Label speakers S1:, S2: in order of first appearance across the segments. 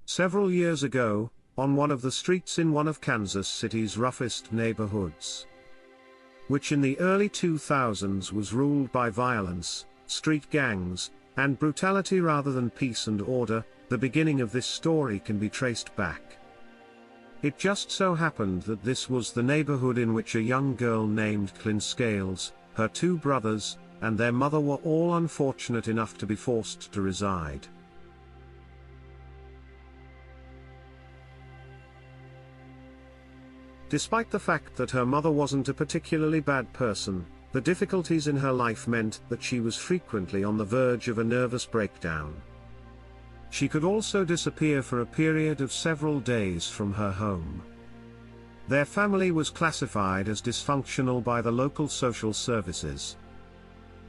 S1: Several years ago, on one of the streets in one of Kansas City's roughest neighborhoods, which in the early 2000s was ruled by violence, street gangs, and brutality rather than peace and order, the beginning of this story can be traced back. It just so happened that this was the neighborhood in which a young girl named Kylin Scales, her two brothers, and their mother were all unfortunate enough to be forced to reside. Despite the fact that her mother wasn't a particularly bad person, the difficulties in her life meant that she was frequently on the verge of a nervous breakdown. She could also disappear for a period of several days from her home. Their family was classified as dysfunctional by the local social services.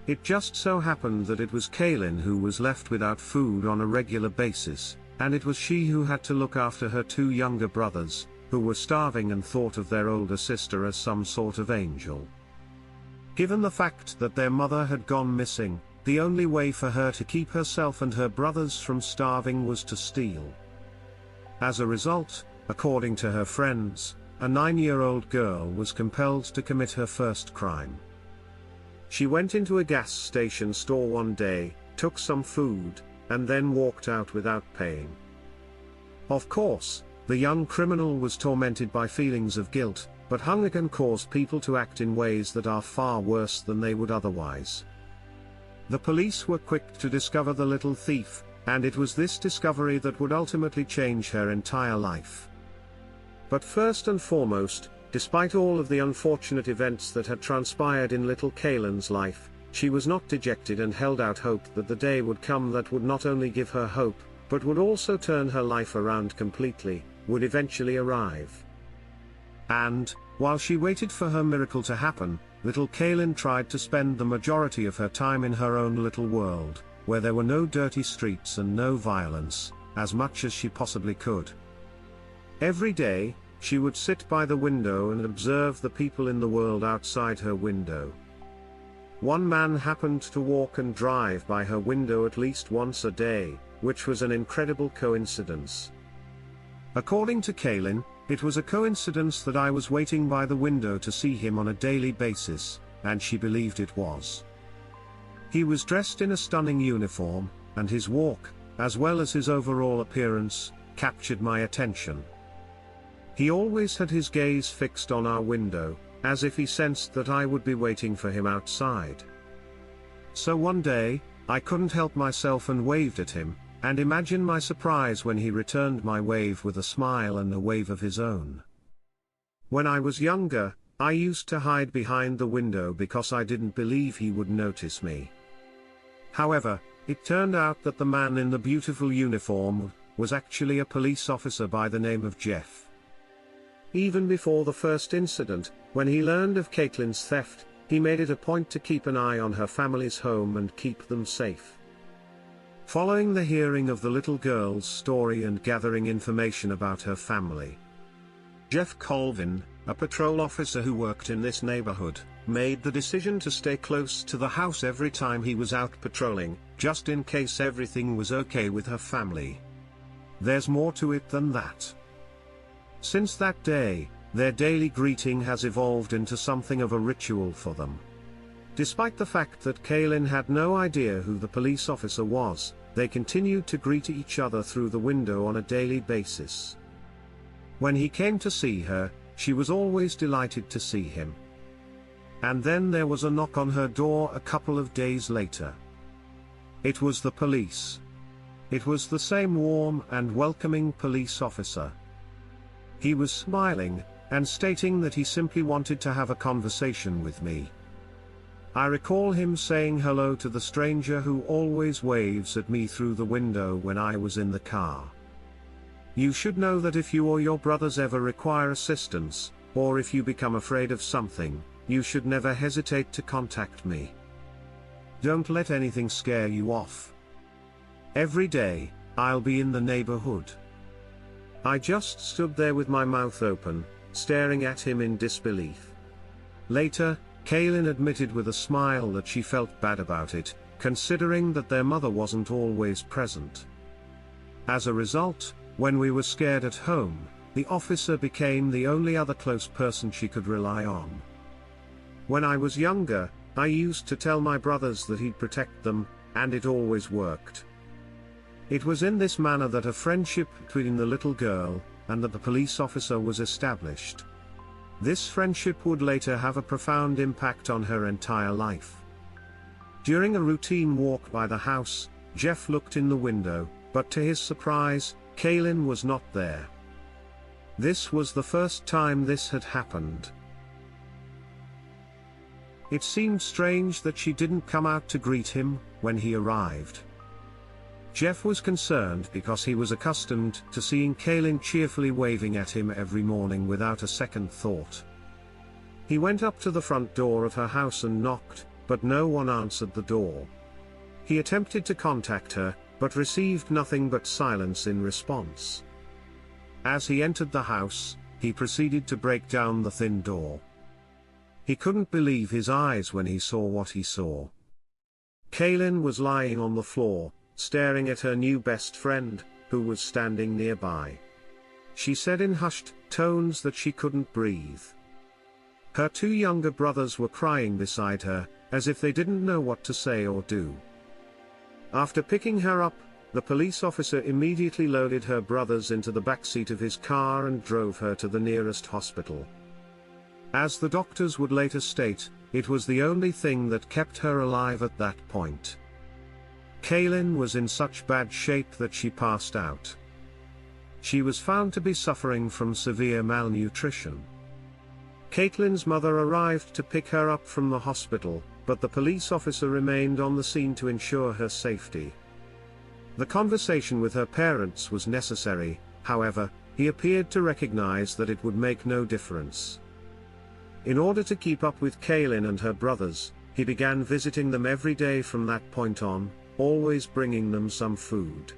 S1: It just so happened that it was Kylin who was left without food on a regular basis, and it was she who had to look after her two younger brothers, who were starving and thought of their older sister as some sort of angel. Given the fact that their mother had gone missing, the only way for her to keep herself and her brothers from starving was to steal. As a result, according to her friends, a 9-year-old girl was compelled to commit her first crime. She went into a gas station store one day, took some food, and then walked out without paying. Of course, the young criminal was tormented by feelings of guilt, but hunger can cause people to act in ways that are far worse than they would otherwise. The police were quick to discover the little thief, and it was this discovery that would ultimately change her entire life. But first and foremost, despite all of the unfortunate events that had transpired in little Kylin's life, she was not dejected and held out hope that the day would come that would not only give her hope, but would also turn her life around completely, would eventually arrive. And, while she waited for her miracle to happen, little Kylin tried to spend the majority of her time in her own little world, where there were no dirty streets and no violence, as much as she possibly could. Every day, she would sit by the window and observe the people in the world outside her window. One man happened to walk and drive by her window at least once a day, which was an incredible coincidence. According to Kylin, it was a coincidence that I was waiting by the window to see him on a daily basis, and she believed it was. He was dressed in a stunning uniform, and his walk, as well as his overall appearance, captured my attention. He always had his gaze fixed on our window, as if he sensed that I would be waiting for him outside. So one day, I couldn't help myself and waved at him, and imagine my surprise when he returned my wave with a smile and a wave of his own. When I was younger, I used to hide behind the window because I didn't believe he would notice me. However, it turned out that the man in the beautiful uniform was actually a police officer by the name of Jeff. Even before the first incident, when he learned of Kylin's theft, he made it a point to keep an eye on her family's home and keep them safe. Following the hearing of the little girl's story and gathering information about her family, Jeff Colvin, a patrol officer who worked in this neighborhood, made the decision to stay close to the house every time he was out patrolling, just in case everything was okay with her family. There's more to it than that. Since that day, their daily greeting has evolved into something of a ritual for them. Despite the fact that Kylin had no idea who the police officer was, they continued to greet each other through the window on a daily basis. When he came to see her, she was always delighted to see him. And then there was a knock on her door a couple of days later. It was the police. It was the same warm and welcoming police officer. He was smiling, and stating that he simply wanted to have a conversation with me. I recall him saying hello to the stranger who always waves at me through the window when I was in the car. You should know that if you or your brothers ever require assistance, or if you become afraid of something, you should never hesitate to contact me. Don't let anything scare you off. Every day, I'll be in the neighborhood. I just stood there with my mouth open, staring at him in disbelief. Later, Kylin admitted with a smile that she felt bad about it, considering that their mother wasn't always present. As a result, When we were scared at home, the officer became the only other close person she could rely on. When I was younger, I used to tell my brothers that he'd protect them, and it always worked. It was in this manner that a friendship between the little girl and the police officer was established. This friendship would later have a profound impact on her entire life. During a routine walk by the house, Jeff looked in the window, but to his surprise, Kaylin was not there. This was the first time this had happened. It seemed strange that she didn't come out to greet him when he arrived. Jeff was concerned because he was accustomed to seeing Kaylin cheerfully waving at him every morning without a second thought. He went up to the front door of her house and knocked, but no one answered the door. He attempted to contact her, but received nothing but silence in response. As he entered the house, he proceeded to break down the thin door. He couldn't believe his eyes when he saw what he saw. Kaylin was lying on the floor, staring at her new best friend, who was standing nearby. She said in hushed tones that she couldn't breathe. Her two younger brothers were crying beside her, as if they didn't know what to say or do. After picking her up, the police officer immediately loaded her brothers into the backseat of his car and drove her to the nearest hospital. As the doctors would later state, it was the only thing that kept her alive at that point. Kaylin was in such bad shape that she passed out. She was found to be suffering from severe malnutrition. Caitlin's mother arrived to pick her up from the hospital, but the police officer remained on the scene to ensure her safety. The conversation with her parents was necessary, however, he appeared to recognize that it would make no difference. In order to keep up with Kaylin and her brothers, he began visiting them every day from that point on, always bringing them some food.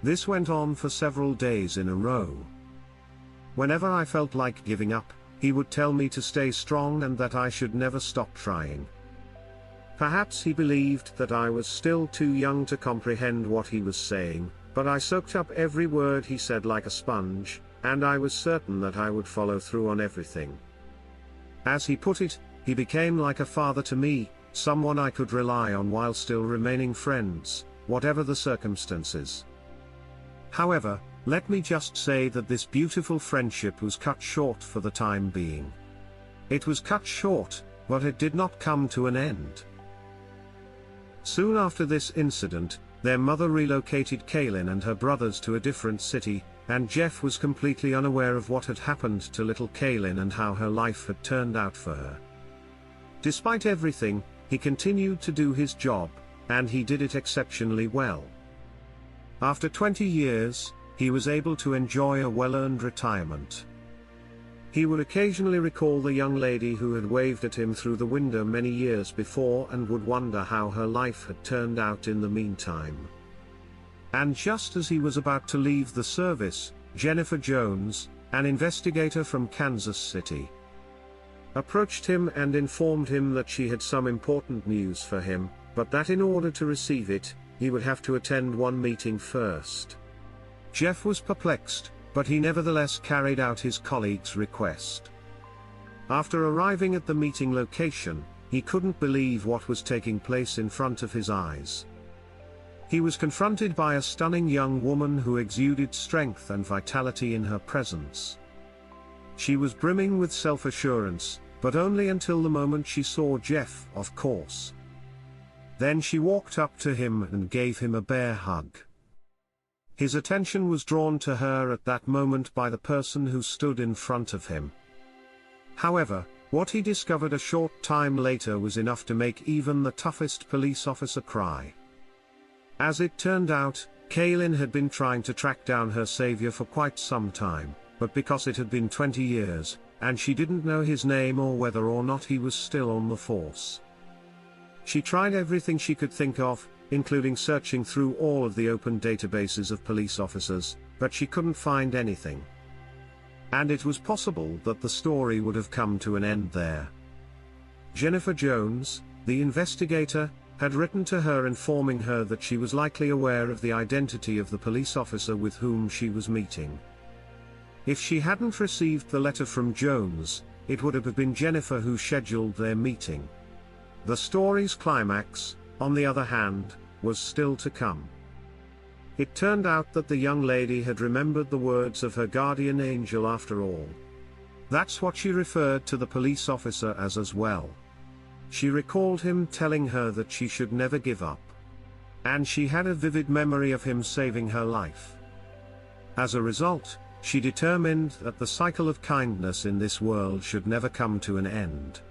S1: This went on for several days in a row. Whenever I felt like giving up, he would tell me to stay strong and that I should never stop trying. Perhaps he believed that I was still too young to comprehend what he was saying, but I soaked up every word he said like a sponge, and I was certain that I would follow through on everything. As he put it, he became like a father to me, someone I could rely on while still remaining friends, whatever the circumstances. However, let me just say that this beautiful friendship was cut short for the time being. It was cut short, but it did not come to an end. Soon after this incident, their mother relocated Kaylin and her brothers to a different city, and Jeff was completely unaware of what had happened to little Kaylin and how her life had turned out for her. Despite everything, he continued to do his job, and he did it exceptionally well. After 20 years, he was able to enjoy a well-earned retirement. He would occasionally recall the young lady who had waved at him through the window many years before and would wonder how her life had turned out in the meantime. And just as he was about to leave the service, Jennifer Jones, an investigator from Kansas City, approached him and informed him that she had some important news for him, but that in order to receive it, he would have to attend one meeting first. Jeff was perplexed, but he nevertheless carried out his colleague's request. After arriving at the meeting location, he couldn't believe what was taking place in front of his eyes. He was confronted by a stunning young woman who exuded strength and vitality in her presence. She was brimming with self-assurance, but only until the moment she saw Jeff, of course. Then she walked up to him and gave him a bear hug. His attention was drawn to her at that moment by the person who stood in front of him. However, what he discovered a short time later was enough to make even the toughest police officer cry. As it turned out, Kaylin had been trying to track down her savior for quite some time, but because it had been 20 years, and she didn't know his name or whether or not he was still on the force. She tried everything she could think of, including searching through all of the open databases of police officers, but she couldn't find anything. And it was possible that the story would have come to an end there. Jennifer Jones, the investigator, had written to her informing her that she was likely aware of the identity of the police officer with whom she was meeting. If she hadn't received the letter from Jones, it would have been Jennifer who scheduled their meeting. The story's climax, on the other hand, was still to come. It turned out that the young lady had remembered the words of her guardian angel after all. That's what she referred to the police officer as well. She recalled him telling her that she should never give up. And she had a vivid memory of him saving her life. As a result, she determined that the cycle of kindness in this world should never come to an end.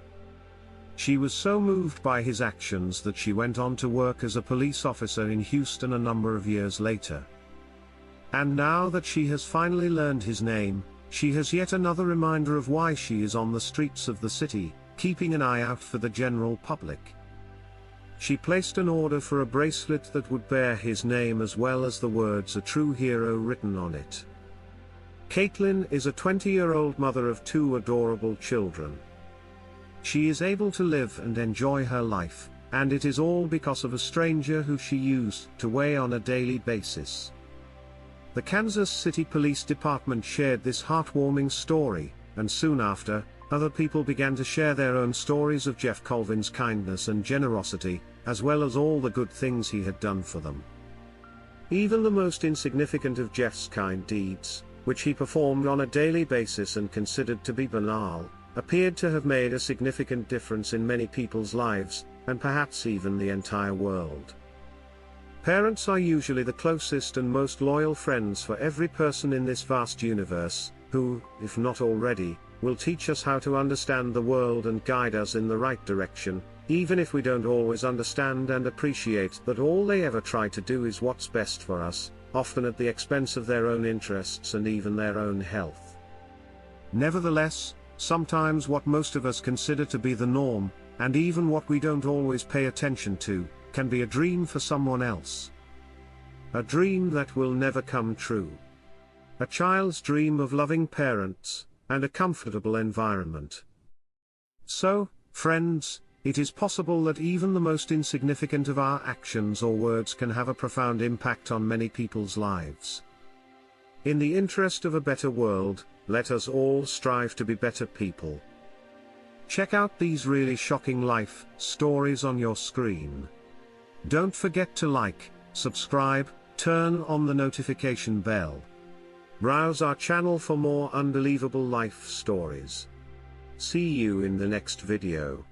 S1: She was so moved by his actions that she went on to work as a police officer in Houston a number of years later. And now that she has finally learned his name, she has yet another reminder of why she is on the streets of the city, keeping an eye out for the general public. She placed an order for a bracelet that would bear his name as well as the words "A True Hero" written on it. Caitlin is a 20-year-old mother of 2 adorable children. She is able to live and enjoy her life, and it is all because of a stranger who she used to weigh on a daily basis. The Kansas City Police Department shared this heartwarming story, and soon after, other people began to share their own stories of Jeff Colvin's kindness and generosity, as well as all the good things he had done for them. Even the most insignificant of Jeff's kind deeds, which he performed on a daily basis and considered to be banal, appeared to have made a significant difference in many people's lives, and perhaps even the entire world. Parents are usually the closest and most loyal friends for every person in this vast universe, who, if not already, will teach us how to understand the world and guide us in the right direction, even if we don't always understand and appreciate that all they ever try to do is what's best for us, often at the expense of their own interests and even their own health. Nevertheless, sometimes what most of us consider to be the norm, and even what we don't always pay attention to, can be a dream for someone else. A dream that will never come true. A child's dream of loving parents, and a comfortable environment. So, friends, it is possible that even the most insignificant of our actions or words can have a profound impact on many people's lives. In the interest of a better world, let us all strive to be better people. Check out these really shocking life stories on your screen. Don't forget to like, subscribe, turn on the notification bell. Browse our channel for more unbelievable life stories. See you in the next video.